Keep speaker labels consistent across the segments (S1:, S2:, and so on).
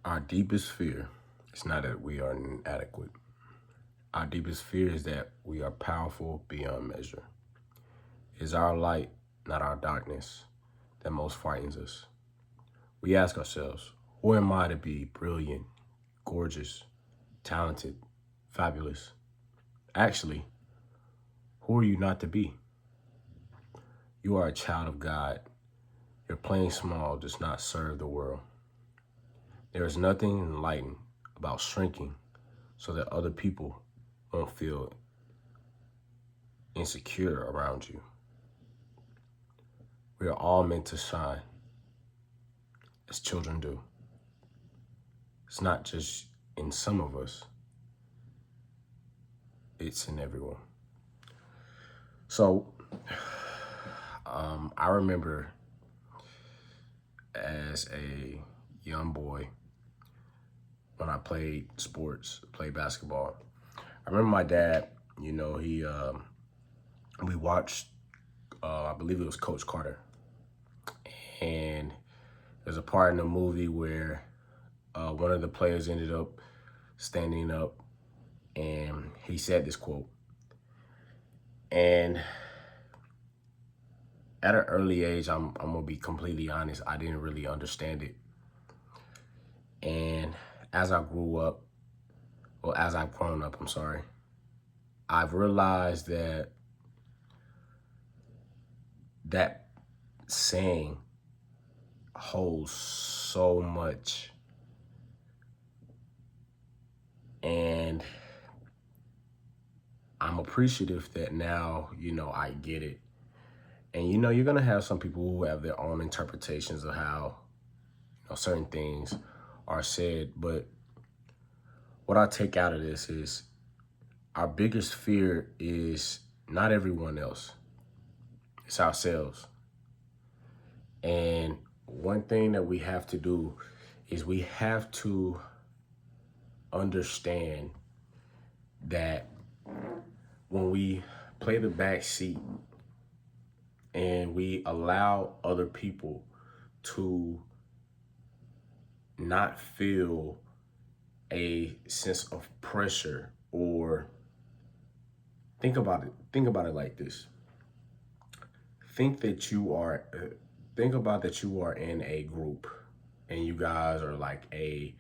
S1: Our deepest fear is not that we are inadequate. Our deepest fear is that we are powerful beyond measure. It is our light, not our darkness, that most frightens us. We ask ourselves, who am I to be brilliant, gorgeous, talented, fabulous? Actually, who are you not to be? You are a child of God. Your playing small does not serve the world. There is nothing enlightened about shrinking so that other people won't feel insecure around you. We are all meant to shine as children do. It's not just in some of us, it's in everyone. So I remember as a young boy when I played sports, played basketball. I remember my dad, we watched, I believe it was Coach Carter. And there's a part in the movie where one of the players ended up standing up and he said this quote. And at an early age, I'm gonna be completely honest, I didn't really understand it. And as I grew up, or as I've grown up, I'm sorry, I've realized that that saying holds so much. And I'm appreciative that now, I get it. And you're gonna have some people who have their own interpretations of how certain things are said. But what I take out of this is our biggest fear is not everyone else, it's ourselves. And one thing that we have to do is we have to understand that when we play the back seat and we allow other people to not feel a sense of pressure, or think about it like this. Think about that you are in a group and you guys are like a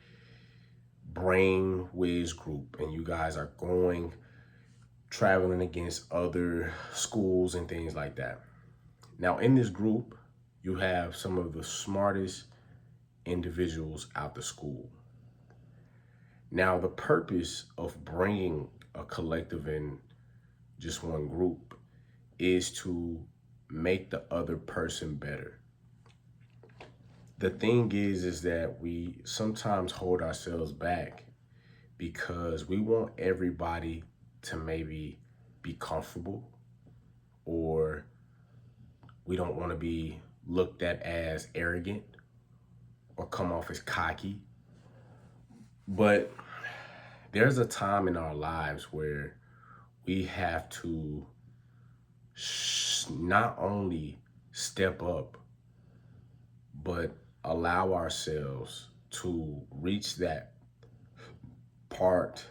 S1: brain whiz group and you guys are traveling against other schools and things like that. Now in this group, you have some of the smartest individuals out the school. Now the purpose of bringing a collective in just one group is to make the other person better. The thing is that we sometimes hold ourselves back because we want everybody to maybe be comfortable, or we don't want to be looked at as arrogant or come off as cocky. But there's a time in our lives where we have to not only step up, but allow ourselves to reach that part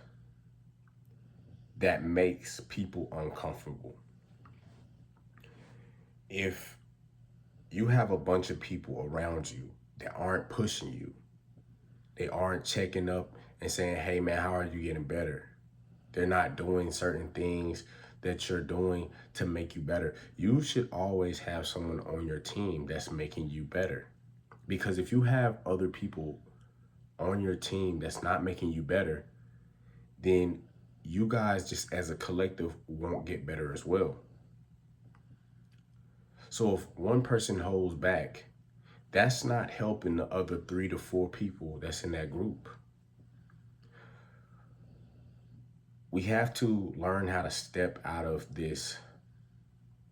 S1: that makes people uncomfortable. If you have a bunch of people around you that aren't pushing you, they aren't checking up and saying, hey man, how are you getting better? They're not doing certain things that you're doing to make you better. You should always have someone on your team that's making you better. Because if you have other people on your team that's not making you better, then you guys just as a collective won't get better as well. So if one person holds back, that's not helping the other 3 to 4 people that's in that group. We have to learn how to step out of this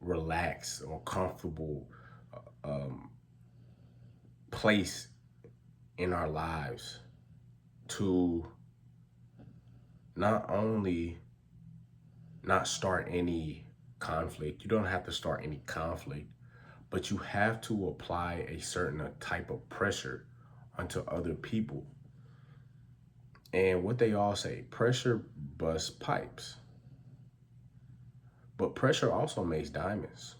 S1: relaxed or comfortable place in our lives to not only not start any conflict. You don't have to start any conflict, but you have to apply a certain type of pressure onto other people And what they all say, pressure busts pipes. But pressure also makes diamonds.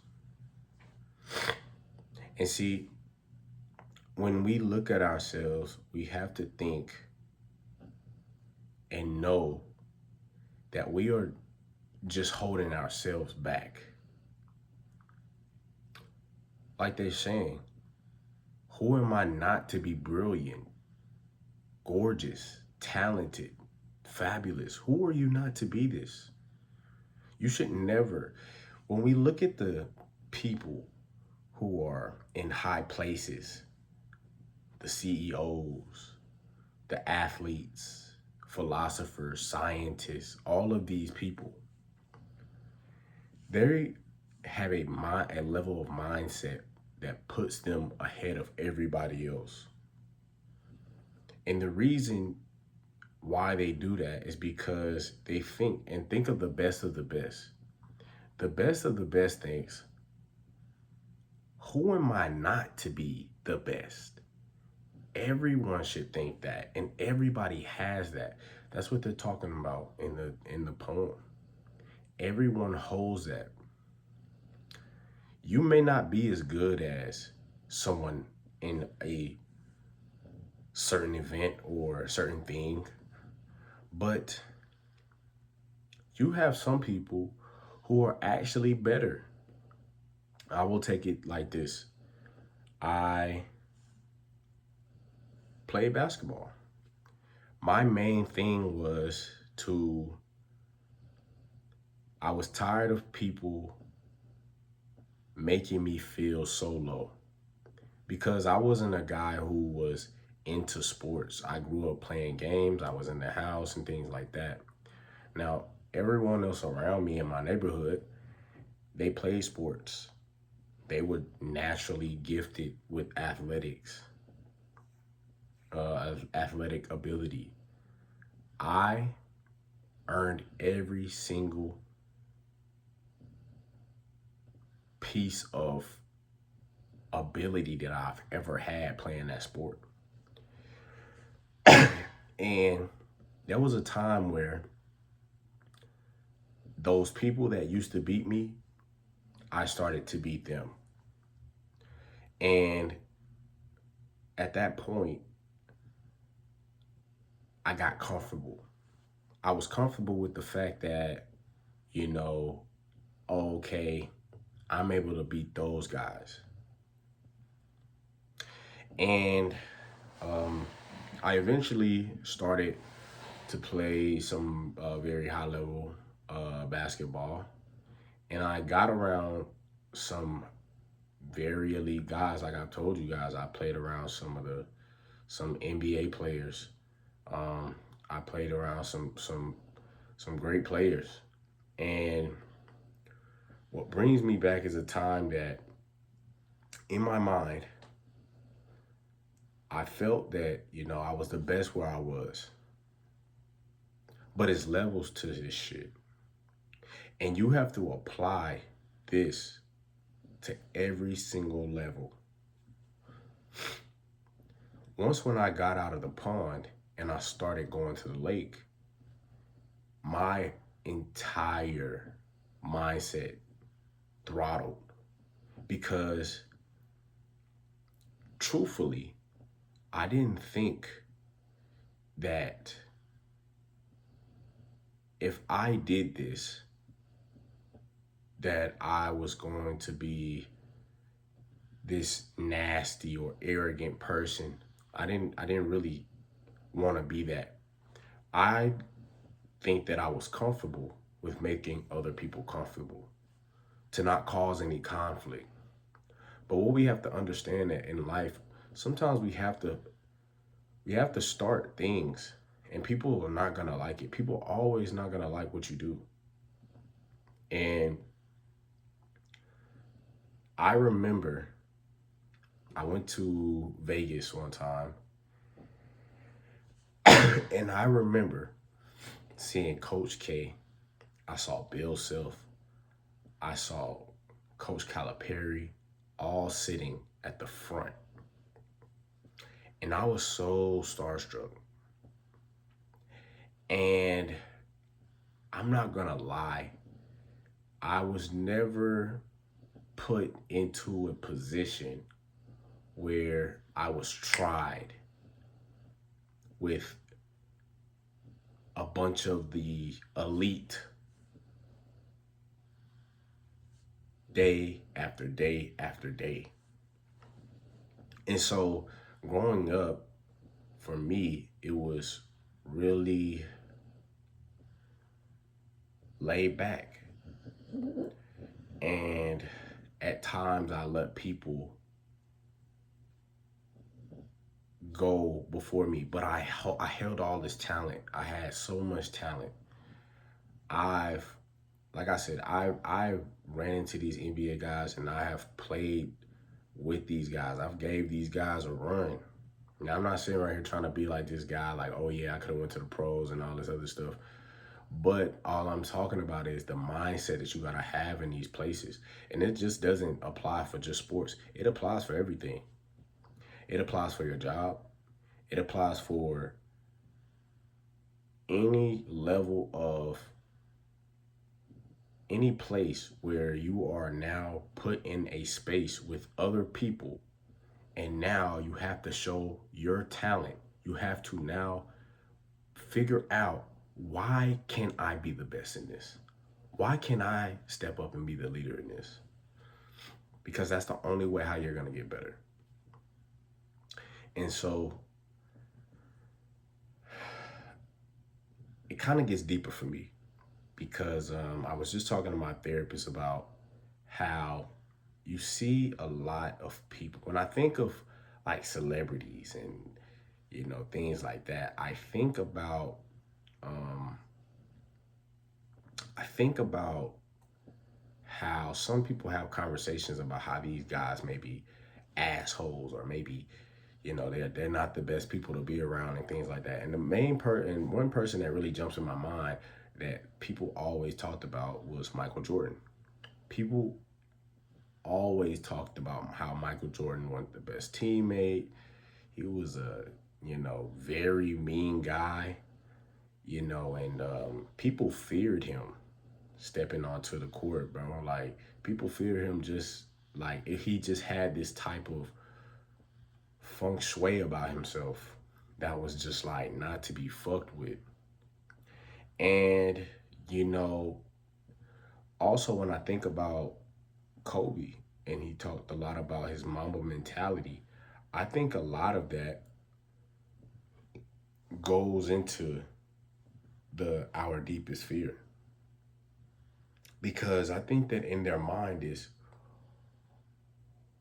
S1: And see, when we look at ourselves, we have to think and know that we are just holding ourselves back. Like they're saying, who am I not to be brilliant, gorgeous, talented, fabulous? Who are you not to be this? You should never, when we look at the people who are in high places, the CEOs, the athletes, philosophers, scientists, all of these people, they have a level of mindset that puts them ahead of everybody else. And the reason why they do that is because they think of the best of the best. The best of the best thinks, who am I not to be the best? Everyone should think that, and everybody has that. That's what they're talking about in the poem. Everyone holds that. You may not be as good as someone in a certain event or a certain thing, but you have some people who are actually better. I will take it like this. I play basketball. My main thing was I was tired of people making me feel so low because I wasn't a guy who was into sports. I grew up playing games, I was in the house and things like that. Now, everyone else around me in my neighborhood, they played sports. They were naturally gifted with athletic ability. I earned every single piece of ability that I've ever had playing that sport. And there was a time where those people that used to beat me, I started to beat them. And at that point, I got comfortable. I was comfortable with the fact that, you know, okay, I'm able to beat those guys. And I eventually started to play some very high level basketball. And I got around some very elite guys. Like I've told you guys, I played around some NBA players. I played around some great players. And what brings me back is a time that in my mind, I felt that, I was the best where I was. But it's levels to this shit. And you have to apply this to every single level. Once when I got out of the pond and I started going to the lake, my entire mindset throttled because truthfully, I didn't think that if I did this, that I was going to be this nasty or arrogant person. I didn't really want to be that. I think that I was comfortable with making other people comfortable to not cause any conflict. But what we have to understand that in life, sometimes we have to start things and people are not going to like it. People are always not going to like what you do. And I remember I went to Vegas one time and I remember seeing Coach K. I saw Bill Self. I saw Coach Calipari all sitting at the front. And I was so starstruck. And I'm not gonna lie, I was never put into a position where I was tried with a bunch of the elite day after day after day. And so growing up, for me, it was really laid back. And at times I let people go before me, but I held all this talent. I had so much talent. I've like I said, I ran into these NBA guys and I have played with these guys. I've gave these guys a run. Now I'm not sitting right here trying to be like this guy, like, oh yeah, I could have went to the pros and all this other stuff. But all I'm talking about is the mindset that you gotta have in these places. And it just doesn't apply for just sports. It applies for everything. It applies for your job. It applies for any level of any place where you are now put in a space with other people and now you have to show your talent. You have to now figure out, why can I be the best in this? Why can I step up and be the leader in this? Because that's the only way how you're going to get better. And so it kind of gets deeper for me because I was just talking to my therapist about how you see a lot of people. When I think of like celebrities and, you know, things like that, um, I think about how some people have conversations about how these guys may be assholes or maybe, you know, they're not the best people to be around and things like that. And the one person that really jumps in my mind that people always talked about was Michael Jordan. People always talked about how Michael Jordan wasn't the best teammate. He was a, you know, very mean guy, you know, and people feared him stepping onto the court, bro. Like, people feared him just like if he just had this type of feng shui about himself that was just like not to be fucked with. And, you know, also when I think about Kobe, and he talked a lot about his Mamba mentality, I think a lot of that goes into the our deepest fear. Because I think that in their mind is,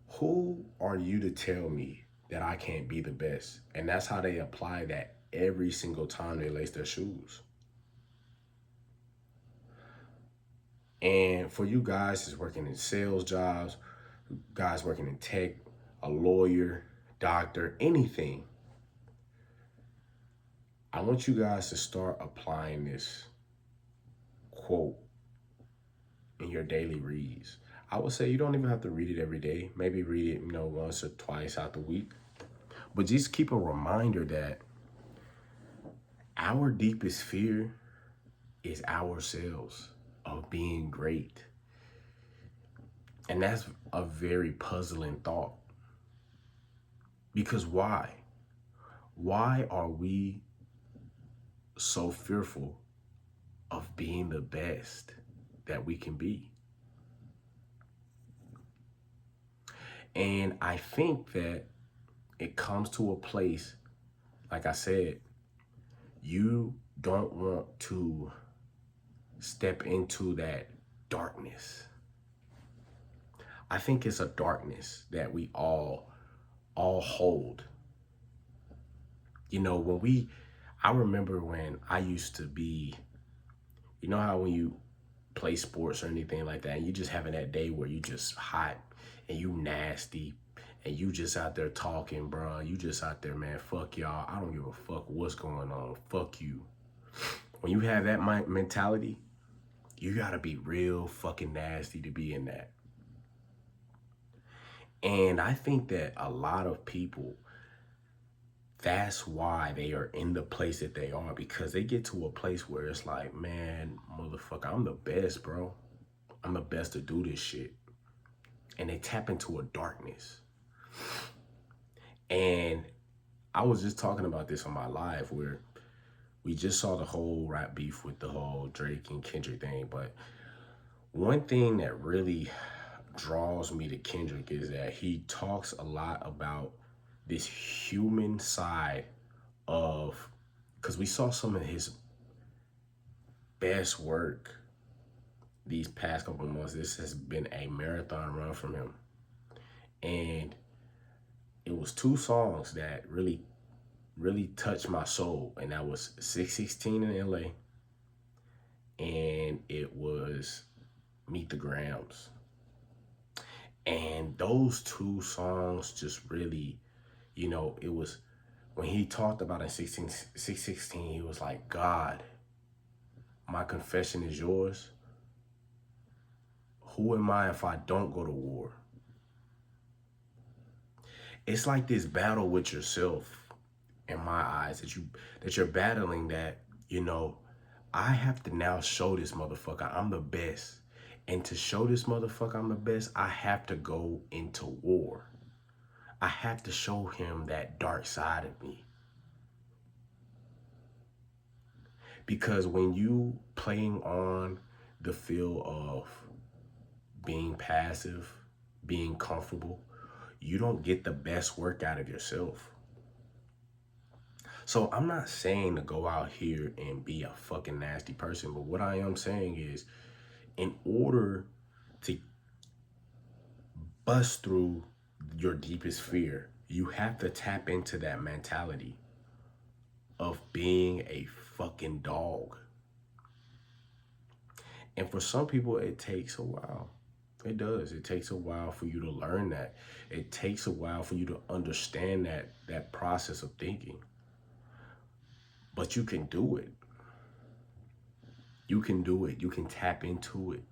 S1: who are you to tell me that I can't be the best? And that's how they apply that every single time they lace their shoes. And for you guys that's working in sales jobs, guys working in tech, a lawyer, doctor, anything, I want you guys to start applying this quote in your daily reads. I would say you don't even have to read it every day. Maybe read it, you know, once or twice out the week. But just keep a reminder that our deepest fear is ourselves of being great. And that's a very puzzling thought. Because why? Why are we so fearful of being the best that we can be? And I think that it comes to a place, like I said, you don't want to step into that darkness. I think it's a darkness that we all hold. You know, I remember when I used to be, you know how when you play sports or anything like that, and you just having that day where you just hot and you nasty and you just out there talking, bro. You just out there, man, fuck y'all. I don't give a fuck what's going on. Fuck you. When you have that mentality, you gotta be real fucking nasty to be in that. And I think that a lot of people That's why they are in the place that they are, because they get to a place where it's like, man, motherfucker, I'm the best, bro. I'm the best to do this shit. And they tap into a darkness. And I was just talking about this on my live where we just saw the whole rap beef with the whole Drake and Kendrick thing. But one thing that really draws me to Kendrick is that he talks a lot about this human side of, because we saw some of his best work these past couple of months. This has been a marathon run from him. And it was two songs that really touched my soul. And that was 616 in LA. And it was Meet the Grams. And those two songs just really, you know, it was when he talked about in 616, he was like, God, my confession is yours. Who am I if I don't go to war? It's like this battle with yourself, in my eyes, that you're battling, that, you know, I have to now show this motherfucker I'm the best. And to show this motherfucker I'm the best, I have to go into war. I have to show him that dark side of me. Because when you playing on the field of being passive, being comfortable, you don't get the best work out of yourself. So I'm not saying to go out here and be a fucking nasty person, but what I am saying is, in order to bust through your deepest fear, you have to tap into that mentality of being a fucking dog. And for some people, it takes a while. It does. It takes a while for you to learn that. It takes a while for you to understand that process of thinking. But you can do it. You can do it. You can tap into it.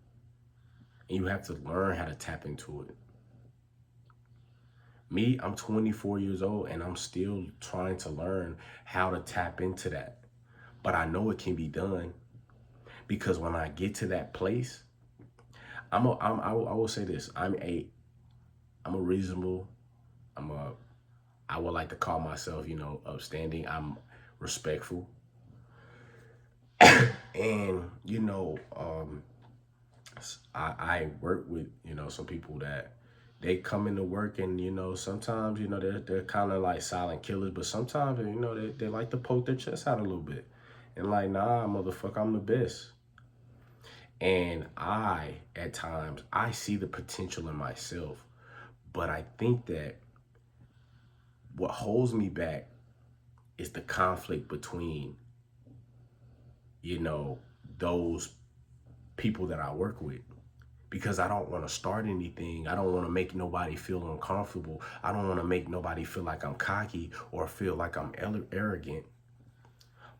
S1: And you have to learn how to tap into it. Me, I'm 24 years old and I'm still trying to learn how to tap into that. But I know it can be done, because when I get to that place, I will say this. I'm a reasonable, I would like to call myself, you know, upstanding. I'm respectful. And, you know, I work with, you know, some people that they come into work and, you know, sometimes, you know, they're kind of like silent killers, but sometimes, you know, they like to poke their chest out a little bit. And like, nah, motherfucker, I'm the best. And at times, I see the potential in myself, but I think that what holds me back is the conflict between, you know, those people that I work with. Because I don't want to start anything. I don't want to make nobody feel uncomfortable. I don't want to make nobody feel like I'm cocky or feel like I'm arrogant.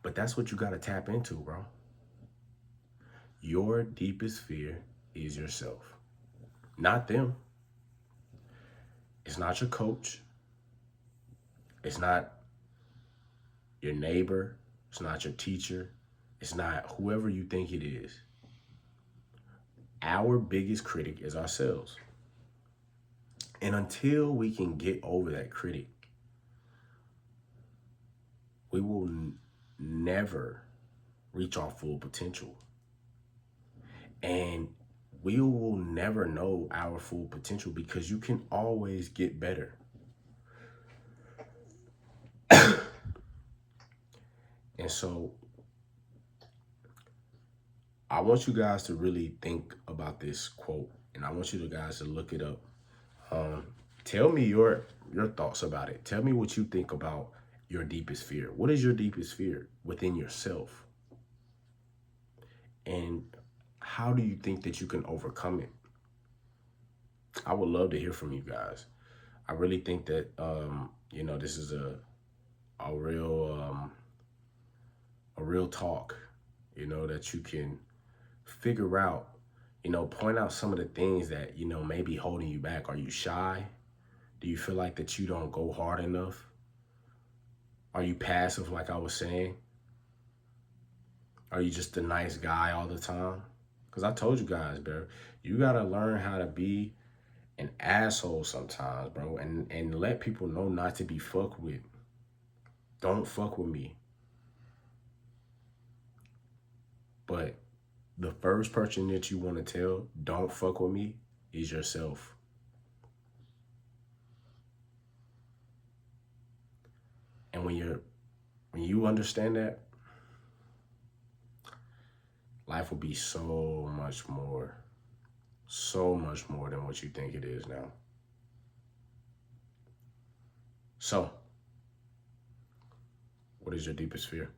S1: But that's what you got to tap into, bro. Your deepest fear is yourself, not them. It's not your coach. It's not your neighbor. It's not your teacher. It's not whoever you think it is. Our biggest critic is ourselves. And until we can get over that critic, we will never reach our full potential. And we will never know our full potential, because you can always get better. And so I want you guys to really think about this quote, and I want you guys to look it up. Tell me your thoughts about it. Tell me what you think about your deepest fear. What is your deepest fear within yourself? And how do you think that you can overcome it? I would love to hear from you guys. I really think that, you know, this is a real talk, you know, that you can figure out, you know, point out some of the things that, you know, may be holding you back. Are you shy? Do you feel like that you don't go hard enough? Are you passive like I was saying? Are you just a nice guy all the time? Because I told you guys, bro, you got to learn how to be an asshole sometimes, bro, and let people know not to be fucked with. Don't fuck with me. But the first person that you want to tell, don't fuck with me, is yourself. And when you understand that, life will be so much more than what you think it is now. So, what is your deepest fear?